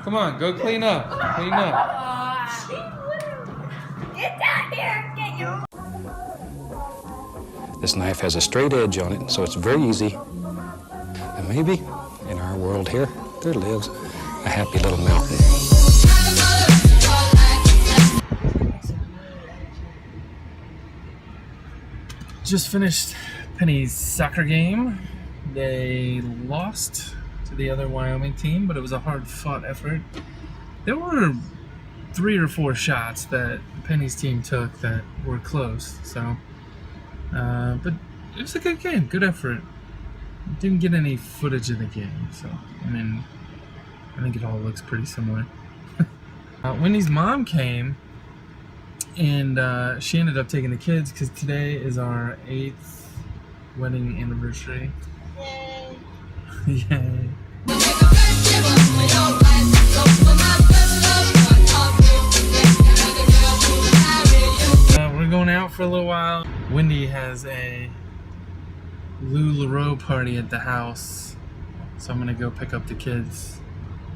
Come on, go clean up. Clean up. Get down here! Get your... This knife has a straight edge on it, so it's very easy. And maybe in our world here, there lives a happy little mountain. Just finished Penny's soccer game. They lost to the other Wyoming team, but it was a hard-fought effort. There were 3 or 4 shots that Penny's team took that were close, so but it was a good game, good effort. Didn't get any footage of the game, so I mean, I think it all looks pretty similar. Wendy's mom came, and she ended up taking the kids because today is our 8th wedding anniversary. Yay! Yay! We're going out for a little while. Wendy has a LuLaRoe party at the house, so I'm gonna go pick up the kids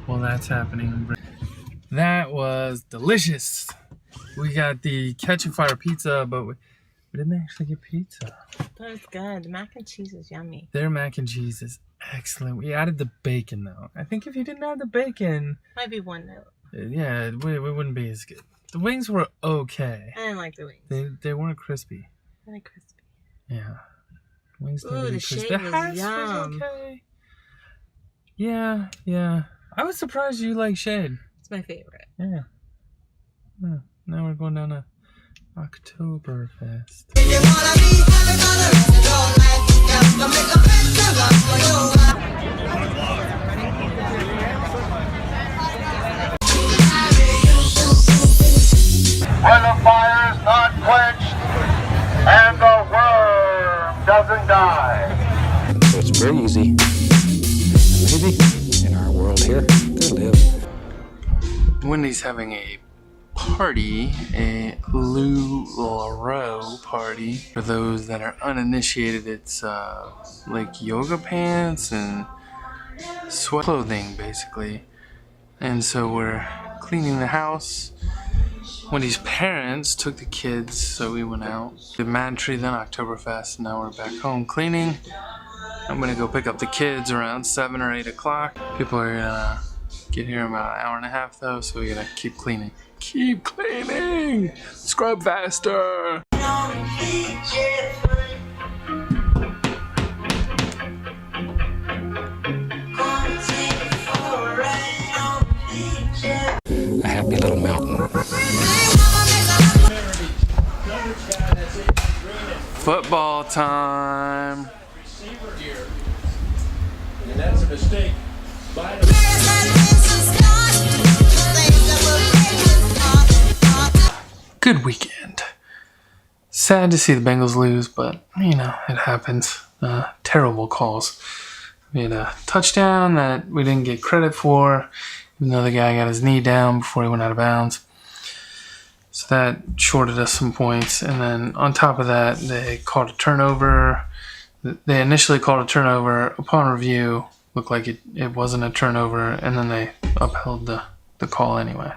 while that's happening. That was delicious. We got the Catch a Fire pizza, but we didn't actually get pizza. That was good. The mac and cheese is yummy. Their mac and cheese is excellent. We added the bacon though. I think if you didn't add the bacon, Might be one note. yeah, we wouldn't be as good. The wings were okay. I didn't like the wings. They weren't crispy. I like crispy. Yeah. Wings Ooh, need to be the crispy. shade The was hash yum. was okay. Yeah. I was surprised you like shade. It's my favorite. Yeah. Now we're going down to Oktoberfest. When the fire's not quenched and the worm doesn't die. So it's very easy. And maybe in our world here, there lives. Wendy's having a party, a LuLaRoe party. For those that are uninitiated, it's like yoga pants and sweat clothing, basically. And so we're cleaning the house. Wendy's parents took the kids, so we went out. The Mad Tree, then Oktoberfest, and now we're back home cleaning. I'm gonna go pick up the kids around 7 or 8 o'clock. People are gonna get here in about an hour and a half though, so we gotta keep cleaning. Keep cleaning! Scrub faster! A happy little mountain. Football time! And that's a mistake. Good weekend. Sad to see the Bengals lose, but you know, it happens. Terrible calls. We had a touchdown that we didn't get credit for, even though the guy got his knee down before he went out of bounds. So that shorted us some points. And then on top of that, they called a turnover. They initially called a turnover. Upon review, looked like it wasn't a turnover, and then they upheld the call anyway.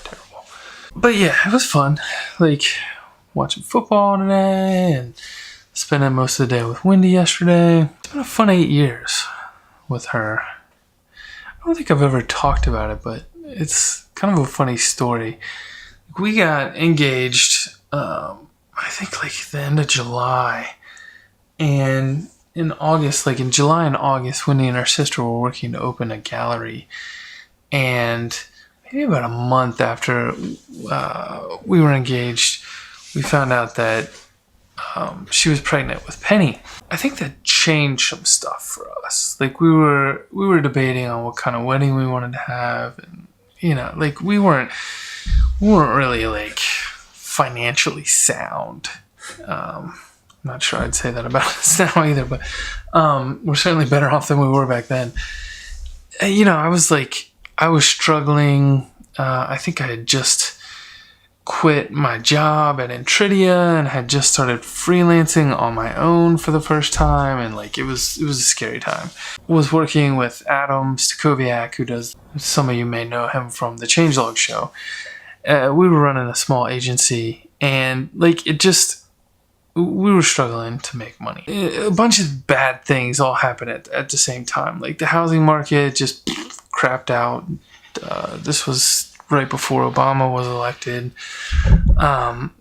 Terrible. But yeah, it was fun. Like, watching football today and spending most of the day with Wendy yesterday. It's been a fun 8 years with her. I don't think I've ever talked about it, but it's kind of a funny story. We got engaged, I think like the end of July. And in August, like in July and August, Wendy and her sister were working to open a gallery. And maybe about a month after we were engaged, we found out that she was pregnant with Penny. I think that changed some stuff for us. Like we were debating on what kind of wedding we wanted to have, and you know, like we weren't really like financially sound. I'm not sure I'd say that about us now either, but we're certainly better off than we were back then. You know, I was struggling. I think I had just quit my job at Intridia and had just started freelancing on my own for the first time, and like it was a scary time. Was working with Adam Stacoviak, who does, some of you may know him from the Changelog show. We were running a small agency, and like we were struggling to make money. A bunch of bad things all happened at the same time. Like the housing market just crapped out. This was right before Obama was elected,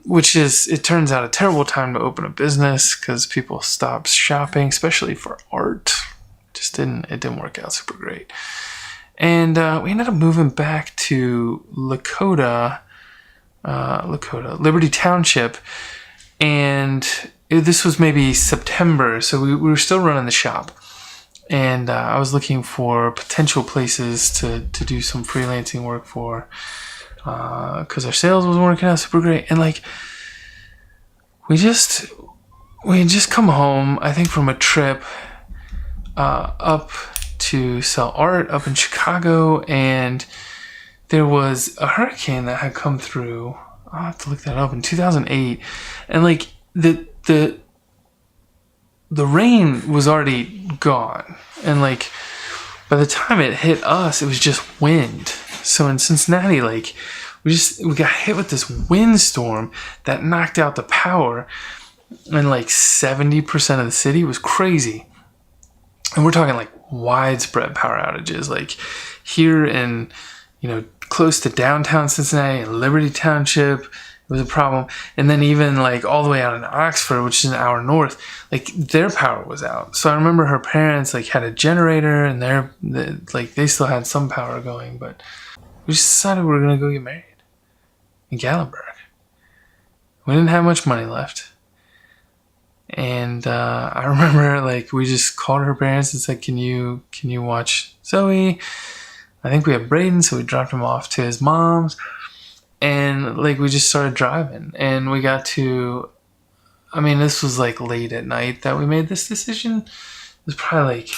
which is, it turns out, a terrible time to open a business because people stopped shopping, especially for art. It didn't work out super great. And we ended up moving back to Lakota, Liberty Township. And this was maybe September, so we were still running the shop. And I was looking for potential places to do some freelancing work for, because our sales wasn't working out super great. And like, we had just come home, I think, from a trip up to sell art up in Chicago, and there was a hurricane that had come through. I'll have to look that up, in 2008, and like the rain was already gone, and like by the time it hit us, it was just wind. So in Cincinnati, like we got hit with this windstorm that knocked out the power, and like 70% of the city. Was crazy. And we're talking like widespread power outages, like here in, close to downtown Cincinnati and Liberty Township, it was a problem. And then even like all the way out in Oxford, which is an hour north, like their power was out. So I remember her parents like had a generator, and they still had some power going, but we just decided we were going to go get married in Gatlinburg. We didn't have much money left. And I remember like we just called her parents and said, can you watch Zoe? I think we had Braden, so we dropped him off to his mom's, and like we just started driving, and we got to, this was like late at night that we made this decision. It was probably like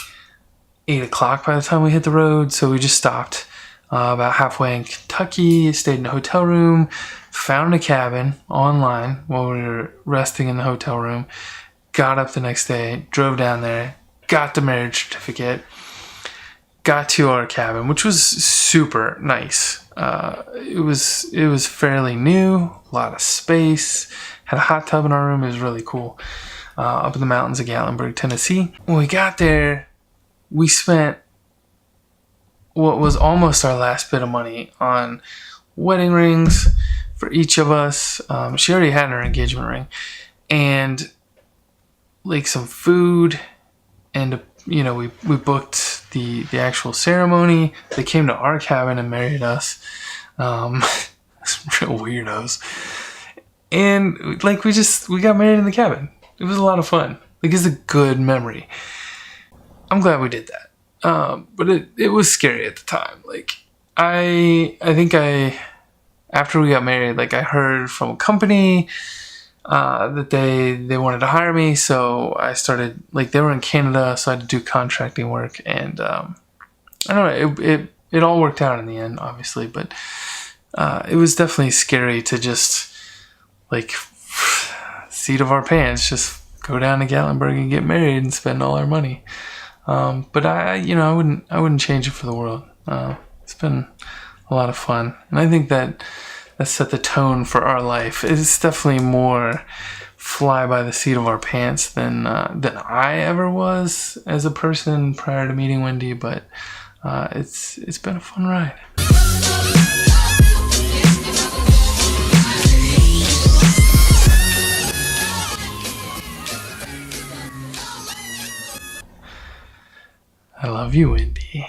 8 o'clock by the time we hit the road, so we just stopped about halfway in Kentucky, stayed in a hotel room, found a cabin online while we were resting in the hotel room, got up the next day, drove down there, got the marriage certificate, got to our cabin, which was super nice. It was fairly new, a lot of space, had a hot tub in our room. It was really cool. Up in the mountains of Gatlinburg, Tennessee. When we got there, we spent what was almost our last bit of money on wedding rings for each of us. She already had her engagement ring, and like some food, and we booked the actual ceremony. They came to our cabin and married us. Real weirdos. And like we got married in the cabin. It was a lot of fun. Like, it's a good memory. I'm glad we did that. But it was scary at the time. Like I think after we got married, like I heard from a company that they wanted to hire me, so I started, like, they were in Canada, so I had to do contracting work, and I don't know, it all worked out in the end, obviously, but it was definitely scary to just, like, seat of our pants, just go down to Gatlinburg and get married and spend all our money. But I wouldn't change it for the world. It's been a lot of fun, and I think that set the tone for our life. It's definitely more fly by the seat of our pants than I ever was as a person prior to meeting Wendy, but it's been a fun ride. I love you, Wendy.